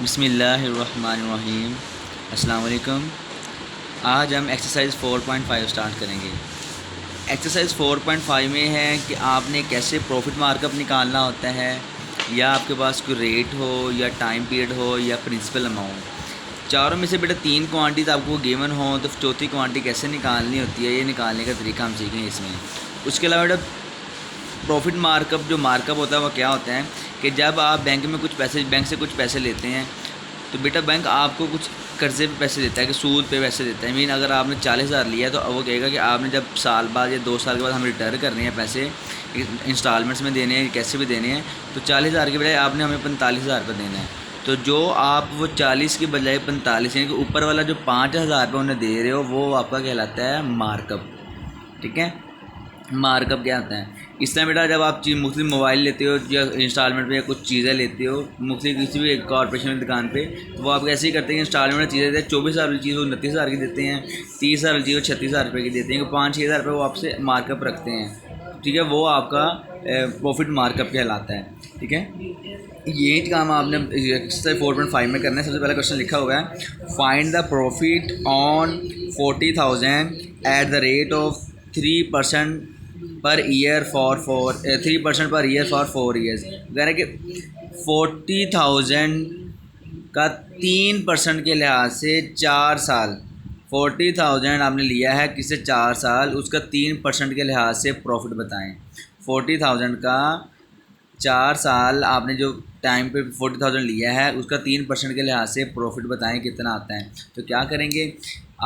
बिस्मिल्लाहिर्रहमानिर्रहीम। अस्सलाम वालेकुम। आज हम एक्सरसाइज 4.5 स्टार्ट करेंगे। एक्सरसाइज 4.5 में है कि आपने कैसे प्रॉफिट मार्कअप निकालना होता है, या आपके पास कोई रेट हो, या टाइम पीरियड हो, या प्रिंसिपल अमाउंट। चारों में से बेटा 3 क्वांटिटीज़ आपको गिवन हो तो चौथी क्वांटिटी कैसे निकालनी होती है, ये निकालने का तरीका हम सीखेंगे इसमें। उसके अलावा बेटा प्रॉफिट मार्कअप जो मार्कअप होता है वो क्या होता है कि जब आप बैंक से कुछ पैसे लेते हैं तो बेटा बैंक आपको कुछ कर्ज़े पे पैसे देता है, कि सूद पे पैसे देता है। मीन अगर आपने 40,000 लिया है तो वो कहेगा कि आपने जब साल बाद या 2 साल के बाद हमें रिटर्न करने हैं पैसे, इंस्टॉलमेंट्स में देने हैं, कैसे भी देने हैं, तो 40,000 के बजाय आपने हमें 45,000 रुपये देना है। तो जो आप वो 40 की बजाय 45, यानी कि ऊपर वाला जो 5,000 रुपये उन्हें दे रहे हो वो आपका कहलाता है मार्कअप। ठीक है, मार्कअप क्या होता है। इस तरह बेटा जब आप चीज़ मुख्तलिफ मोबाइल लेते हो या इंस्टॉलमेंट पे या कुछ चीज़ें लेते हो मुख्तलिफ किसी भी कॉर्पोरेशन की दुकान पे, तो वो आप ऐसे ही करते हैं कि इंस्टॉलमेंट में चीज़ें देते हैं। 24,000 वाली चीज़ वो 29,000 की देते हैं, 30,000 वाली चीज़ वो 36,000 रुपये की देते हैं, कि 5-6 हज़ार रुपये वो आपसे मार्कअप रखते हैं। ठीक है, वो आपका प्रॉफिट मार्कअप कहलाता है। ठीक है, ये काम आपने एक्सरसाइज 4.5 में करना है। सबसे पहला क्वेश्चन लिखा हुआ है, find the profit on 40,000 eight the rate of 3% per year for 3% per year for 4 years. कह रहे कि 40,000 का 3% के लिहाज से 4 साल, 40,000 आपने लिया है किससे 4 साल, उसका 3% के लिहाज से प्रॉफिट बताएं। 40,000 का 4 साल आपने जो टाइम पे 40,000 लिया है उसका 3% के लिहाज से प्रॉफिट बताएं कितना आता है। तो क्या करेंगे,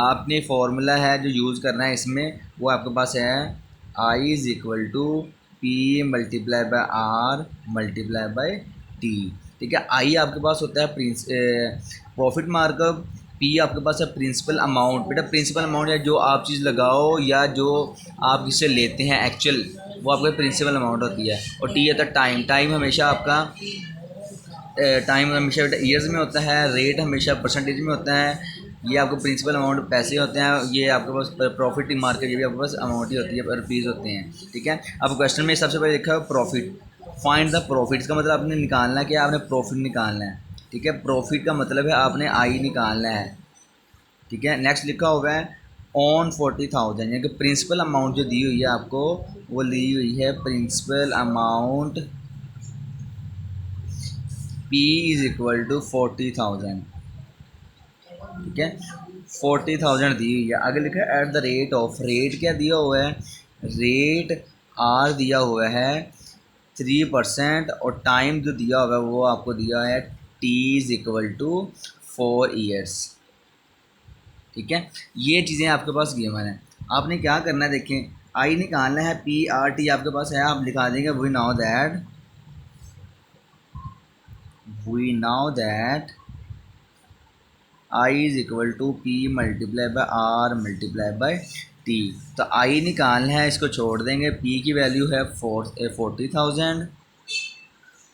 आपने फार्मूला है जो यूज़ करना है इसमें, वो आपके पास है I is equal to P multiply by R multiply by T. ठीक है, आई आपके पास होता है प्रॉफिट मार्कअप, पी आपके पास है प्रिंसिपल अमाउंट। बेटा प्रिंसिपल अमाउंट या जो आप चीज़ लगाओ या जो आप किससे लेते हैं एक्चुअल, वो आपका प्रिंसिपल अमाउंट होती है। और टी होता है टाइम। टाइम हमेशा आपका ईयर्स में होता है, रेट हमेशा परसेंटेज में होता है। ये आपको प्रिंसिपल अमाउंट पैसे होते हैं, ये आपके पास प्रॉफिट मार्केट, ये भी आपके पास अमाउंट ही होती है, रुपीज़ होते हैं। ठीक है, अब क्वेश्चन में सबसे पहले लिखा है प्रॉफिट, फाइंड द प्रॉफिट। इसका मतलब आपने निकालना है कि आपने प्रॉफिट निकालना है। ठीक है, प्रॉफिट का मतलब है आपने आई निकालना है। ठीक है, नेक्स्ट लिखा हुआ है ऑन 40,000, यानी कि प्रिंसिपल अमाउंट जो दी हुई है आपको, वो दी हुई है principal amount P is equal to 40,000। ठीक है, 40,000 दी हुई है। आगे लिखा है eight the rate of, rate क्या दिया हुआ है, रेट आर दिया हुआ है 3%, और टाइम जो दिया हुआ है वो आपको दिया है T is equal to 4 years. ठीक है, ये चीज़ें आपके पास गिवन है। आपने क्या करना है, देखें आई निकालना है, PRT आपके पास है, आप लिखा देंगे we know that I is equal to P multiply by R multiply by T. तो आई निकालना है, इसको छोड़ देंगे। पी की वैल्यू है 40,000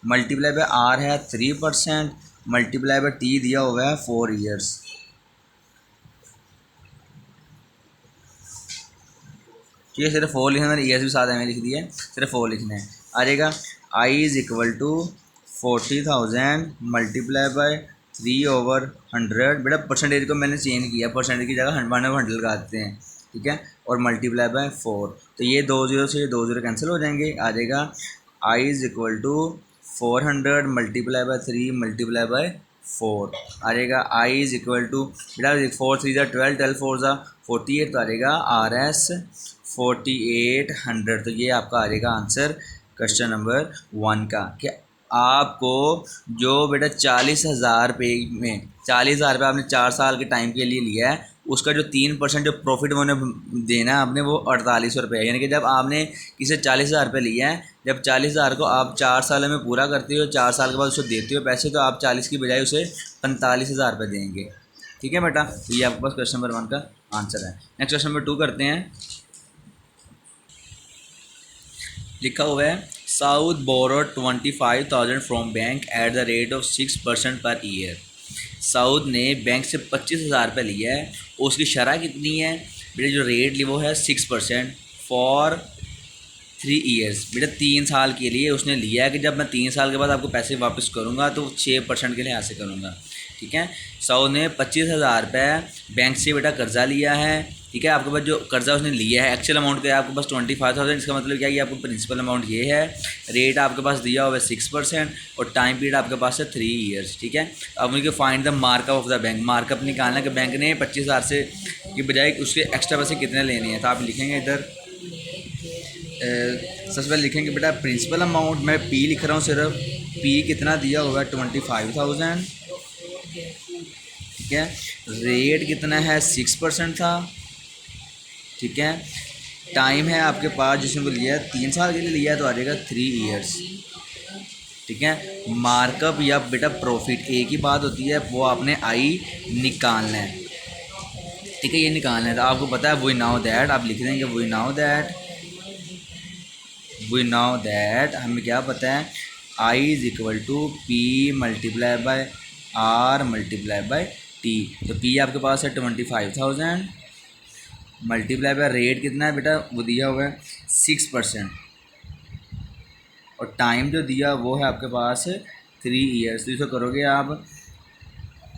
मल्टीप्लाई बाय आर है 3%, मल्टीप्लाई बाय टी दिया हुआ है 4 ईयर्स। ठीक है, सिर्फ 4 लिखना, मैंने ईयर्स भी साथ में लिख दिया है, सिर्फ 4 लिखना है। आ जाएगा I is equal to 40,000 multiply by 3/100। बेटा परसेंटेज को मैंने चेंज किया, परसेंटेज की जगह 100 लगा देते हैं। ठीक है, और मल्टीप्लाई बाय 4, तो ये 2 0 से ये 2 0 कैंसिल हो जाएंगे। आ जाएगा I is equal to 400 multiply by 3 multiply by 4। आ जाएगा आई इज़ इक्वल टू, बेटा 4 3 12, 12 4 48, तो आ जाएगा RS 4800। तो ये आपका आ जाएगा आंसर क्वेश्चन नंबर 1 का, कि आपको जो बेटा 40,000 रुपये में 40,000 रुपये आपने 4 साल के टाइम के लिए लिया है, उसका जो 3% जो प्रॉफिट उन्हें देना है आपने, वो 4800 रुपये है। यानी कि जब आपने किसी 40,000 रुपये लिया है, जब 40,000 को आप 4 साल में पूरा करते हो, 4 साल के बाद उसे देते हो पैसे, तो आप 40 की बजाय उसे 45,000 रुपये देंगे। ठीक है बेटा, तो ये आपके पास क्वेश्चन नंबर 1 का आंसर है। नेक्स्ट क्वेश्चन नंबर 2 करते हैं। लिखा हुआ है south borrowed 25,000 from bank at the rate of 6% per year. South ने बैंक से 25,000 रुपये लिया है, उसकी शरह कितनी है, बेटे जो रेट ली वो है 6% फॉर 3 ईयर्स। बेटा 3 साल के लिए उसने लिया है कि जब मैं 3 साल के बाद आपको पैसे वापस करूँगा तो 6% के लिहाज से करूँगा। ठीक है, 100 ने 25,000 रुपये बैंक से बेटा कर्ज़ा लिया है। ठीक है, आपके पास जो कर्ज़ा उसने लिया है एक्चुअल अमाउंट क्या है आपके पास 25,000। इसका मतलब क्या है, ये आपको प्रिंसिपल अमाउंट ये है। रेट आपके पास दिया हुआ है 6% और टाइम पीरियड आपके पास है 3 ईयर्स। ठीक है, अब उनके find the markup of the bank. Markup निकालना है कि बैंक ने 25,000 से की बजाय उसके एक्स्ट्रा पैसे कितने लेने हैं। तो आप लिखेंगे इधर सबसे पहले लिखेंगे बेटा प्रिंसिपल अमाउंट, मैं पी लिख रहा हूँ सिर्फ। पी कितना दिया हुआ है 25,000। ठीक है, रेट कितना है 6% था। ठीक है, टाइम है आपके पास जिसने को लिया है 3 साल के लिए लिया है तो आ जाएगा 3 ईयर्स। ठीक है, मार्कअप या बेटा प्रॉफिट एक ही बात होती है, वो आपने आई निकालना है। ठीक है, ये निकालना है तो आपको पता है वी नाउ दैट, आप लिख देंगे वी नाउ दैट हमें क्या पता है, I is equal to P multiply by R multiply by T. तो पी आपके पास है 25,000 मल्टीप्लाई बाय रेट कितना है बेटा, वो दिया हुआ है 6% और टाइम जो दिया वो है आपके पास 3 ईयर्स। तो इसको करोगे आप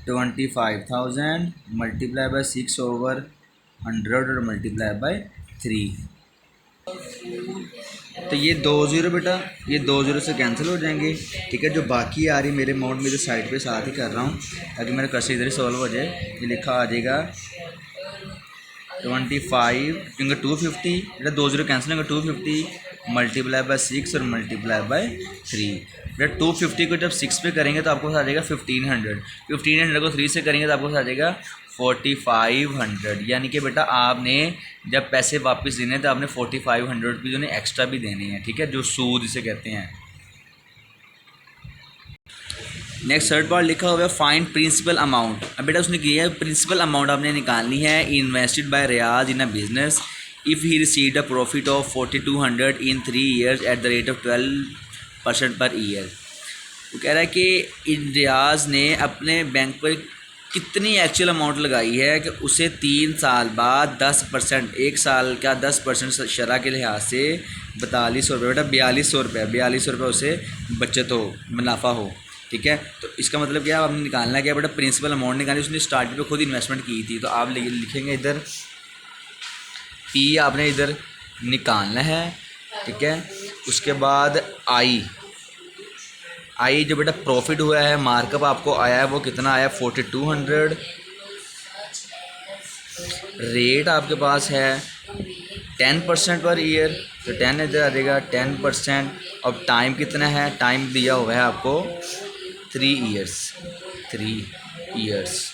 25,000 मल्टीप्लाई बाय 6/100 और मल्टीप्लाई बाय 3। तो ये 2 ज़ीरो बेटा, ये 2 ज़ीरो से कैंसिल हो जाएंगे। ठीक है, जो बाकी आ रही मेरे अमाउंट में जो साइड पे साथ ही कर रहा हूँ ताकि मेरा कर्सर इधर ही सॉल्व हो जाए। ये लिखा आ जाएगा 25 क्योंकि 250 बेटा 2 ज़ीरो कैंसिल होंगे 250 मल्टीप्लाई बाय 6 और मल्टीप्लाई बाय 3। बेटा 250 को जब 6 पे करेंगे तो आपको पास आ जाएगा 1500 को 3 से करेंगे तो आपको पास आ जाएगा 4500। यानी कि बेटा आपने जब पैसे वापस देने तो आपने 4500 रुपये जो एक्स्ट्रा भी देने हैं। ठीक है, जो सूद इसे कहते हैं। नेक्स्ट थर्ड पार्ट लिखा हुआ है फाइंड प्रिंसिपल अमाउंट। अब बेटा उसने किया है प्रिंसिपल अमाउंट आपने निकालनी है। Invested by Riyaz in a business if he received a profit of 4200 in 3 years at the rate of 12% per year. वो कह रहा है कि रियाज ने अपने बैंक पर कितनी एक्चुअल अमाउंट लगाई है कि उसे 3 साल बाद 10%, 1 साल का 10% शरह के लिहाज से 4200 रुपये बेटा 4200 रुपये उसे बचत हो, मुनाफा हो। ठीक है, तो इसका मतलब क्या है, आपने निकालना क्या बेटा प्रिंसिपल अमाउंट निकाली। उसने स्टार्टिंग पे खुद इन्वेस्टमेंट की थी तो आप लिखेंगे इधर पी आपने इधर निकालना है। ठीक है, उसके बाद आई जो बेटा प्रॉफिट हुआ है, मार्कअप आपको आया है वो कितना आया 4200। रेट आपके पास है 10% पर ईयर तो 10 इधर आ जाएगा 10%। अब टाइम कितना है, टाइम दिया हुआ है आपको 3 ईयर्स।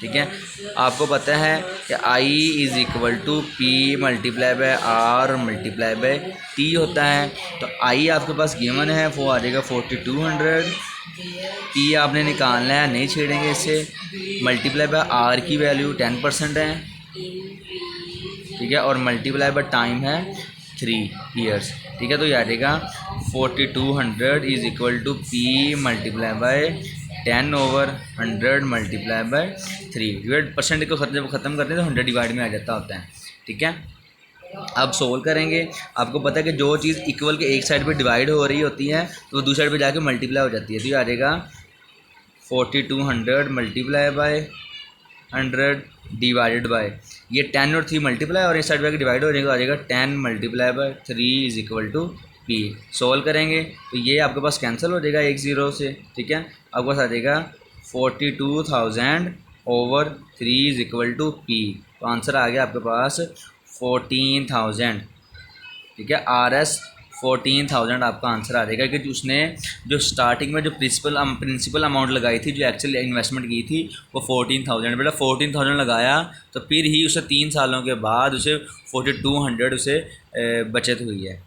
ठीक है, आपको पता है कि I is equal to P multiply by R multiply by T होता है। तो आई आपके पास गिवन है वो आ जाएगा 4200। पी आपने निकालना है, नहीं छेड़ेंगे इसे। मल्टीप्लाई बाय आर की वैल्यू 10% है। ठीक है, और मल्टीप्लाई बाय टाइम है 3 ईयर्स। ठीक है, तो ये आ जाएगा 4200 is equal to P multiply by 10/100 multiply by 3। Percent को जब ख़त्म करते हैं तो 100 डिवाइड में आ जाता होता है। ठीक है, अब सोल्व करेंगे। आपको पता है कि जो चीज़ इक्वल के एक साइड पे डिवाइड हो रही होती है तो वो दूसरी साइड पे जाके मल्टीप्लाई हो जाती है। तो ये आ जाएगा 4200 मल्टीप्लाई बाय 100 डिवाइडेड बाय ये 10 और 3 मल्टीप्लाई और इस साइड पे डिवाइड हो जाएगा, आ जाएगा 10 multiply by 3 is equal to P. Solve करेंगे तो ये आपके पास कैंसिल हो जाएगा 1 0 से। ठीक है, आपके पास आ जाएगा 42,000/3 इज़ इक्वल टू पी। तो आंसर आ गया आपके पास 14,000। ठीक है, RS 14,000 आपका आंसर आ जाएगा कि उसने जो स्टार्टिंग में जो प्रिंसिपल अमाउंट लगाई थी, जो एक्चुअल इन्वेस्टमेंट की थी वो 14,000 बेटा 14,000 लगाया तो फिर ही उसे 3 सालों के बाद उसे 4200 उसे बचत हुई है।